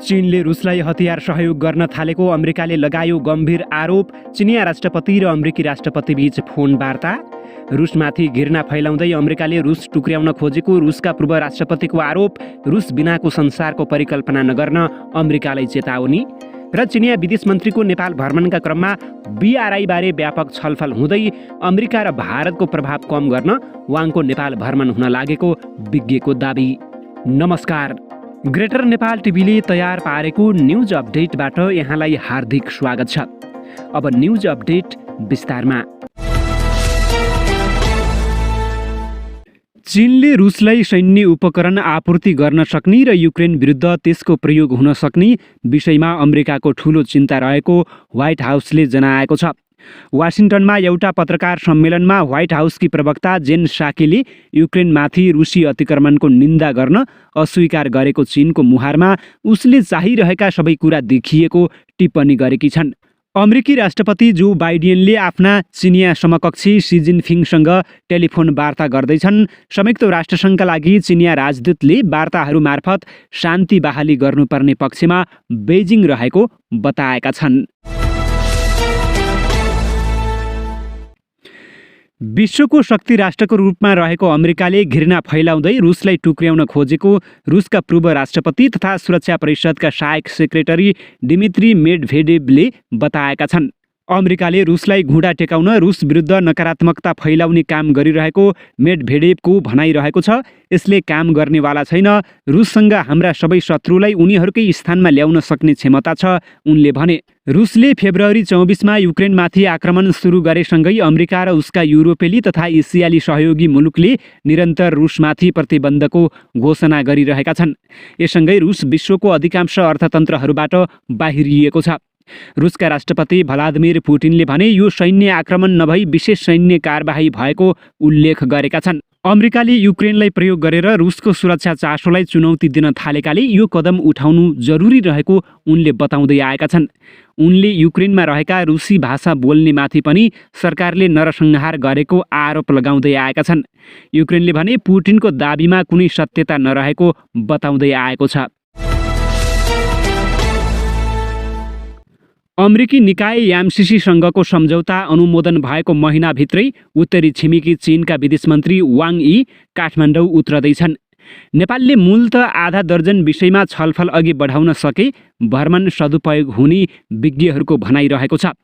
चीनले रुसलाई हतियार सहयोग गर्न थालेको अमेरिकाले लगायो गम्भीर आरोप। चिनिया राष्ट्रपति र अमेरिकी राष्ट्रपतिबीच फोन वार्ता। रुसमाथि घृणा फैलाउँदै अमेरिकाले रुस टुक्र्याउन खोजेको रुसका पूर्व राष्ट्रपतिको आरोप। रुस बिनाको संसारको परिकल्पना नगर्न अमेरिकालाई चेतावनी। र चिनिया विदेश मन्त्रीको नेपाल भ्रमणका क्रममा BRI-बारे व्यापक छलफल हुँदै अमेरिका र भारतको प्रभाव कम गर्न वाङको नेपाल भ्रमण हुन लागेको विज्ञको दाबी। नमस्कार, ग्रेटर नेपाल टिभीले तयार पारेको न्युज अपडेटबाट यहाँलाई हार्दिक स्वागत छ। अब न्युज अपडेट विस्तारमा। चीनले रुसलाई सैन्य उपकरण आपूर्ति गर्न सक्ने र युक्रेन विरुद्ध त्यसको प्रयोग हुन सक्ने विषयमा अमेरिकाको ठूलो चिन्ता रहेको व्हाइट हाउसले जनाएको छ। वाशिंटनमा एउटा पत्रकार सम्मेलनमा व्हाइट हाउसकी प्रवक्ता जेन साकीले युक्रेनमाथि रुसी अतिक्रमणको निन्दा गर्न अस्वीकार गरेको चीनको मुहारमा उसले चाहिरहेका सबै कुरा देखिएको टिप्पणी गरेकी छन्। अमेरिकी राष्ट्रपति जो बाइडेनले आफ्ना चिनिया समकक्षी सी जिनपिङसँग टेलिफोन वार्ता गर्दैछन्। संयुक्त राष्ट्रसङ्घका लागि चिनिया राजदूतले वार्ताहरू मार्फत शान्ति बहाली गर्नुपर्ने पक्षमा बेजिङ रहेको बताएका छन्। विश्वको शक्ति राष्ट्रको रूपमा रहेको अमेरिकाले घृणा फैलाउँदै रुसलाई टुक्र्याउन खोजेको रुसका पूर्व राष्ट्रपति तथा सुरक्षा परिषदका सहायक सेक्रेटरी दिमित्री मेडभेडेभले बताएका छन्। अमेरिकाले रुसलाई घुँडा टेकाउन रुस विरुद्ध नकारात्मकता फैलाउने काम गरिरहेको मेडभेडेभको भनाइरहेको छ। यसले काम गर्नेवाला छैन। रुससँग हाम्रा सबै शत्रुलाई उनीहरूकै स्थानमा ल्याउन सक्ने क्षमता छ, उनले भने। रुसले फेब्रुअरी 24मा युक्रेनमाथि आक्रमण सुरु गरेसँगै अमेरिका र उसका युरोपेली तथा एसियाली सहयोगी मुलुकले निरन्तर रुसमाथि प्रतिबन्धको घोषणा गरिरहेका छन्। यससँगै रुस विश्वको अधिकांश अर्थतन्त्रहरूबाट बाहिरिएको छ। रुसका राष्ट्रपति भ्लादिमिर पुटिनले भने यो सैन्य आक्रमण नभई विशेष सैन्य कारबाही भएको उल्लेख गरेका छन्। अमेरिकाले युक्रेनलाई प्रयोग गरेर रुसको सुरक्षा चासोलाई चुनौती दिन थालेकाले यो कदम उठाउनु जरुरी रहेको उनले बताउँदै आएका छन्। उनले युक्रेनमा रहेका रुसी भाषा बोल्नेमाथि पनि सरकारले नरसंहार गरेको आरोप लगाउँदै आएका छन्। युक्रेनले भने पुटिनको दाबीमा कुनै सत्यता नरहेको बताउँदै आएको छ। अमेरिकी निकाय यामसिसीसँगको सम्झौता अनुमोदन भएको महिनाभित्रै उत्तरी छिमेकी चीनका विदेश मन्त्री वाङ यी काठमाडौँ उत्रदैछन्। नेपालले मूलत आधा दर्जन विषयमा छलफल अघि बढाउन सके भ्रमण सदुपयोग हुने विज्ञहरूको भनाइरहेको छ।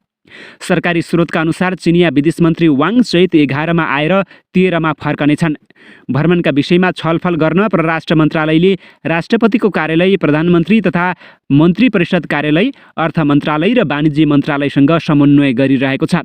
सरकारी स्रोतका अनुसार चिनिया विदेश मन्त्री वाङ चैत 11मा आएर 13मा फर्कनेछन्। भ्रमणका विषयमा छलफल गर्न परराष्ट्र मन्त्रालयले राष्ट्रपतिको कार्यालय, प्रधानमन्त्री तथा मन्त्री परिषद कार्यालय, अर्थ मन्त्रालय र वाणिज्य मन्त्रालयसँग समन्वय गरिरहेको छ।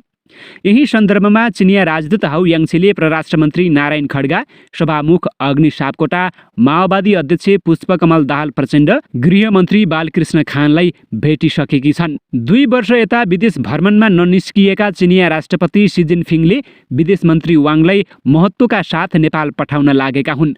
यही सन्दर्भमा चिनिया राजदूत हाउ याङछीले परराष्ट्र मन्त्री नारायण खड्गा, सभामुख अग्नि सापकोटा, माओवादी अध्यक्ष पुष्पकमल दाहाल प्रचण्ड, गृहमन्त्री बालकृष्ण खानलाई भेटिसकेकी छन्। 2 वर्ष यता विदेश भ्रमणमा ननिस्किएका चिनिया राष्ट्रपति सी जिनपिङले विदेश मन्त्री वाङलाई महत्त्वका साथ नेपाल पठाउन लागेका हुन्।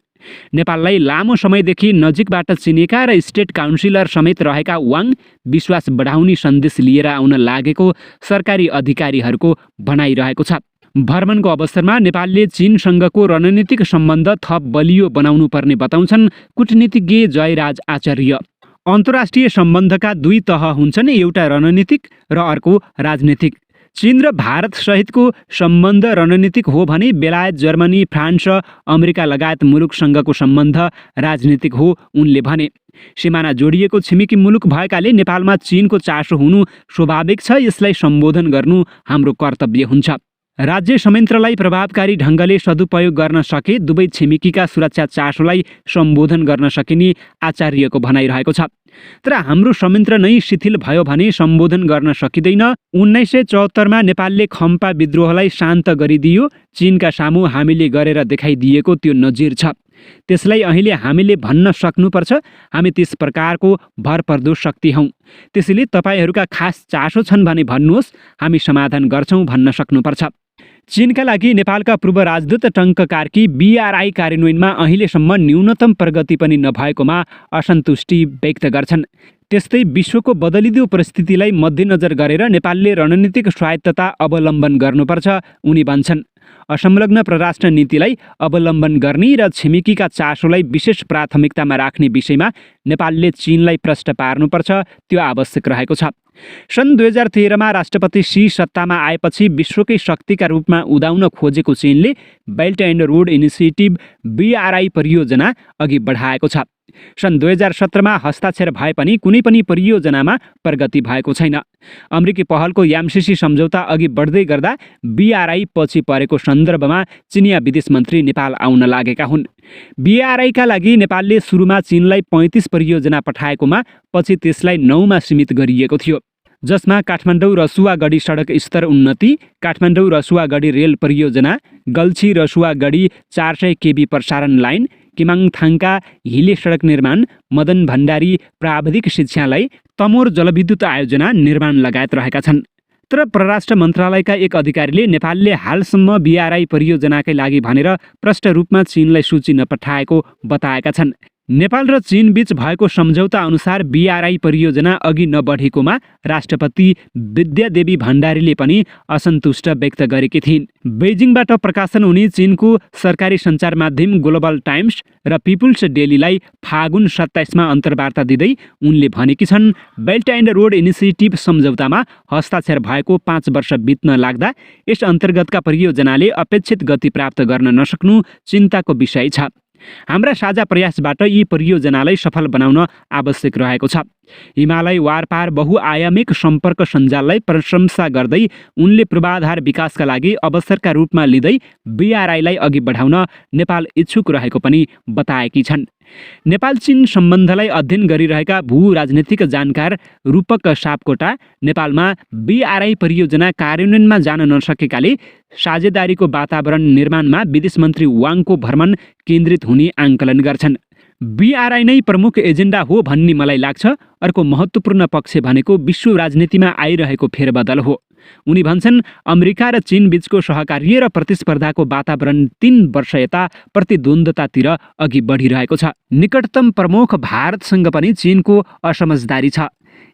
नेपाललाई लामो समयदेखि नजिकबाट चिनेका र स्टेट काउन्सिलर समेत रहेका वाङ विश्वास बढाउने सन्देश लिएर आउन लागेको सरकारी अधिकारीहरूको भनाइरहेको छ। भ्रमणको अवसरमा नेपालले चीनसँगको रणनीतिक सम्बन्ध थप बलियो बनाउनु पर्ने बताउँछन् कूटनीतिज्ञ जयराज आचार्य। अन्तर्राष्ट्रिय सम्बन्धका 2 तह हुन्छन्, एउटा रणनीतिक र अर्को राजनीतिक। चीन र भारत सहितको सम्बन्ध रणनीतिक हो भने बेलायत, जर्मनी, फ्रान्स र अमेरिका लगायत मुलुकसँगको सम्बन्ध राजनीतिक हो, उनले भने। सीमाना जोडिएको छिमेकी मुलुक भएकाले नेपालमा चीनको चासो हुनु स्वाभाविक छ। यसलाई सम्बोधन गर्नु हाम्रो कर्तव्य हुन्छ। राज्य संयन्त्रलाई प्रभावकारी ढङ्गले सदुपयोग गर्न सके दुवै छिमेकीका सुरक्षा चासोलाई सम्बोधन गर्न सकिने आचार्यको भनाइरहेको छ। तर हाम्रो संयन्त्र नै शिथिल भयो भने सम्बोधन गर्न सकिँदैन। 1974मा नेपालले खम्पा विद्रोहलाई शान्त गरिदियो। चीनका सामु हामीले गरेर देखाइदिएको त्यो नजिर छ। त्यसलाई अहिले हामीले भन्न सक्नुपर्छ, हामी त्यस प्रकारको भरपर्दो शक्ति हौँ। त्यसैले तपाईहरूका खास चासो छन् भने भन्नुहोस्, हामी समाधान गर्छौँ भन्न सक्नुपर्छ। चीनका लागि नेपालका पूर्व राजदूत टङ्क कार्की BRI कार्यान्वयनमा अहिलेसम्म न्यूनतम प्रगति पनि नभएकोमा असन्तुष्टि व्यक्त गर्छन्। त्यस्तै विश्वको बदलिदो परिस्थितिलाई मध्यनजर गरेर नेपालले रणनीतिक स्वायत्तता अवलम्बन गर्नुपर्छ उनी भन्छन्। असंलग्न परराष्ट्र नीतिलाई अवलम्बन गर्ने र छिमेकीका चासोलाई विशेष प्राथमिकतामा राख्ने विषयमा नेपालले चीनलाई प्रश्न पार्नुपर्छ, त्यो आवश्यक रहेको छ। सन् 2013मा राष्ट्रपति सी सत्तामा आएपछि विश्वकै शक्तिका रूपमा उदाउन खोजेको चीनले belt and road initiative BRI परियोजना अघि बढाएको छ। सन् 2017मा हस्ताक्षर भए पनि कुनै पनि परियोजनामा प्रगति भएको छैन। अमेरिकी पहलको यामसिसी सम्झौता अघि बढ्दै गर्दा BRI पछि परेको सन्दर्भमा चिनिया विदेश मन्त्री नेपाल आउन लागेका हुन्। BRI का लागि नेपालले सुरुमा चीनलाई 35 परियोजना पठाएकोमा पछि त्यसलाई 9 मा सीमित गरिएको थियो, जसमा काठमाडौँ रसुवागढी सडक स्तर उन्नति, काठमाडौँ रसुवागढी रेल परियोजना, गल्छी रसुवागढी 400 kV प्रसारण लाइन, किमाङथाङका हिले सडक निर्माण, मदन भण्डारी प्राविधिक शिक्षालय, तमोर जलविद्युत आयोजना निर्माण लगायत रहेका छन्। तर परराष्ट्र मन्त्रालयका एक अधिकारीले नेपालले हालसम्म BRI परियोजनाकै लागि भनेर प्रष्ट रूपमा चीनलाई सूची नपठाएको बताएका छन्। नेपाल र चीन बीच भएको सम्झौता अनुसार BRI परियोजना अघि नबढेकोमा राष्ट्रपति विद्यादेवी भण्डारीले पनि असन्तुष्ट व्यक्त गरेकी थिइन्। बेजिङबाट प्रकाशन हुने चीनको सरकारी सञ्चार माध्यम ग्लोबल टाइम्स र पिपुल्स डेलीलाई फागुन 27मा अन्तर्वार्ता दिँदै उनले भनेकी छन्, बेल्ट एन्ड रोड इनिसिएटिभ सम्झौतामा हस्ताक्षर भएको 5 वर्ष बित्न लाग्दा यस अन्तर्गतका परियोजनाले अपेक्षित गति प्राप्त गर्न नसक्नु चिन्ताको विषय छ। हाम्रा साझा प्रयासबाट यी परियोजनालाई सफल बनाउन आवश्यक रहेको छ। हिमालय वारपार बहुआयामिक सम्पर्क सञ्जाललाई प्रशंसा गर्दै उनले पूर्वाधार विकासका लागि अवसरका रूपमा लिँदै BRI लाई अघि बढाउन नेपाल इच्छुक रहेको पनि बताएकी छन्। नेपाल चीन सम्बन्धलाई अध्ययन गरिरहेका भू राजनीतिक जानकार रूपक सापकोटा नेपालमा BRI परियोजना कार्यान्वयनमा जान नसकेकाले साझेदारीको वातावरण निर्माणमा विदेश मन्त्री वाङको भ्रमण केन्द्रित हुने आङ्कलन गर्छन्। BRI नै प्रमुख एजेन्डा हो भन्ने मलाई लाग्छ। अर्को महत्त्वपूर्ण पक्ष भनेको विश्व राजनीतिमा आइरहेको फेरबदल हो। उनी भन्छन्, अमेरिका र चीन बीचको सहकार्य र प्रतिस्पर्धाको वातावरण 3 वर्ष यता प्रतिद्वन्द्वतातिर अघि बढिरहेको छ। निकटतम प्रमुख भारतसँग पनि चीनको असमझदारी छ।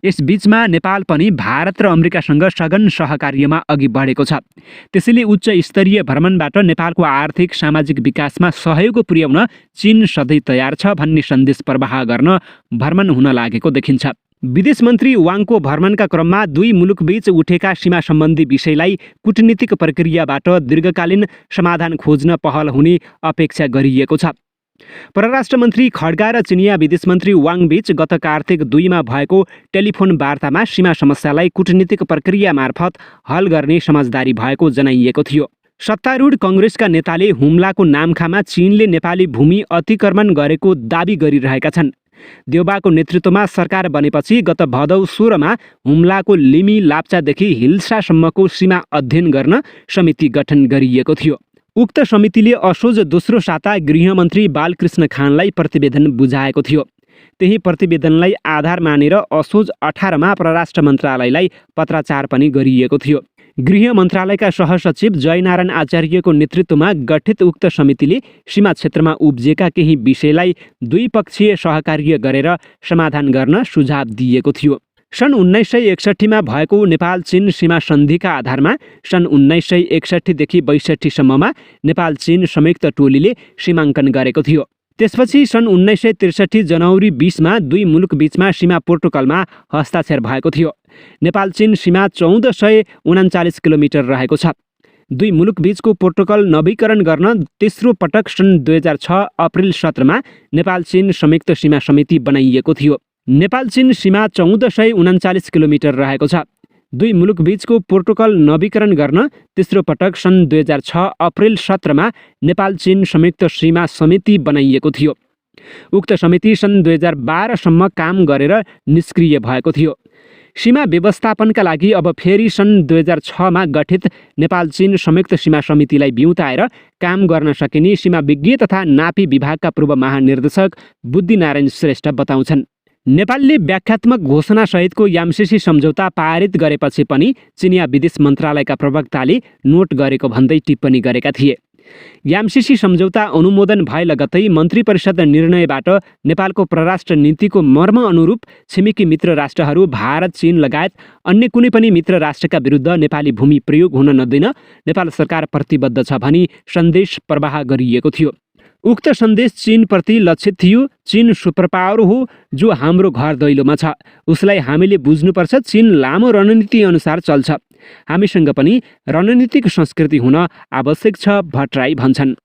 यस बीचमा नेपाल पनि भारत र अमेरिकासँग सघन सहकार्यमा अघि बढेको छ। त्यसैले उच्च स्तरीय भ्रमणबाट नेपालको आर्थिक सामाजिक विकासमा सहयोग पुर्याउन चीन सधैँ तयार छ भन्ने सन्देश प्रवाह गर्न भ्रमण हुन लागेको देखिन्छ। विदेश मन्त्री वाङको भ्रमणका क्रममा दुई मुलुकबीच उठेका सीमा सम्बन्धी विषयलाई कूटनीतिक प्रक्रियाबाट दीर्घकालीन समाधान खोज्न पहल हुने अपेक्षा गरिएको छ। परराष्ट्र मन्त्री खड्गा र चिनिया विदेश मन्त्री वाङ बीच गत कार्तिक 2 मा भएको टेलिफोन वार्तामा सीमा समस्यालाई कूटनीतिक प्रक्रिया मार्फत हल गर्ने समझदारी भएको जनाइएको थियो। सत्तारूढ कङ्ग्रेसका नेताले हुम्लाको नामखामा चीनले नेपाली भूमि अतिक्रमण गरेको दाबी गरिरहेका छन्। देउबाको नेतृत्वमा सरकार बनेपछि गत भदौ 16 मा हुम्लाको लिमी लाप्चादेखि हिल्सासम्मको सीमा अध्ययन गर्न समिति गठन गरिएको थियो। उक्त समितिले असोज दोस्रो साता गृहमन्त्री बालकृष्ण खानलाई प्रतिवेदन बुझाएको थियो। त्यही प्रतिवेदनलाई आधार मानेर असोज 18 मा परराष्ट्र मन्त्रालयलाई पत्राचार पनि गरिएको थियो। गृह मन्त्रालयका सहसचिव जयनारायण आचार्यको नेतृत्वमा गठित उक्त समितिले सीमा क्षेत्रमा उब्जिएका केही विषयलाई द्विपक्षीय सहकार्य गरेर समाधान गर्न सुझाव दिएको थियो। सन् 1961 मा भएको नेपाल चीन सीमा सन्धिका आधारमा सन् 1961 देखि 62 सम्ममा नेपाल चीन संयुक्त टोलीले सीमाङ्कन गरेको थियो। त्यसपछि सन् 1963 जनवरी 20 मा दुई मुलुक बीचमा सीमा प्रोटोकलमा हस्ताक्षर भएको थियो। नेपाल चीन सीमा 1439 किलोमिटर रहेको छ। दुई मुलुक बीचको प्रोटोकल नवीकरण गर्न तेस्रो पटक सन् 2006 अप्रिल 17 मा नेपाल चीन संयुक्त सीमा समिति बनाइएको थियो। नेपाल चीन सीमा 1439 किलोमिटर रहेको छ। दुई मुलुक बीचको प्रोटोकल नवीकरण गर्न तेस्रो पटक सन् 2006 अप्रिल 17 मा नेपाल चीन संयुक्त सीमा समिति बनाइएको थियो। उक्त समिति सन् 2012 सम्म काम गरेर निष्क्रिय भएको थियो। सीमा व्यवस्थापनका लागि अब फेरि सन् 2006 मा गठित नेपाल चीन संयुक्त सीमा समितिलाई बिउताएर काम गर्न सकिने सीमा विज्ञ तथा नापी विभागका पूर्व महानिर्देशक बुद्धिनारायण श्रेष्ठ बताउँछन्। नेपालले व्याख्यात्मक घोषणासहितको यामसिसी सम्झौता पारित गरेपछि पनि चिनिया विदेश मन्त्रालयका प्रवक्ताले नोट गरेको भन्दै टिप्पणी गरेका थिए। एमसीसी सम्झौता अनुमोदन भए लगत्तै मन्त्री परिषद निर्णयबाट नेपालको परराष्ट्र नीतिको मर्म अनुरूप छिमेकी मित्र राष्ट्रहरू भारत, चीन लगायत अन्य कुनै पनि मित्र राष्ट्रका विरुद्ध नेपाली भूमि प्रयोग हुन नदिन नेपाल सरकार प्रतिबद्ध छ भनी सन्देश प्रवाह गरिएको थियो। उक्त सन्देश चीनप्रति लक्षित थियो। चीन सुपर पावर हो जो हाम्रो घर दैलोमा छ। उसलाई हामीले बुझ्नुपर्छ। चीन लामो रणनीति अनुसार चल्छ। हामीसँग पनि रणनीतिक संस्कृति हुन आवश्यक छ, भट्टराई भन्छन्।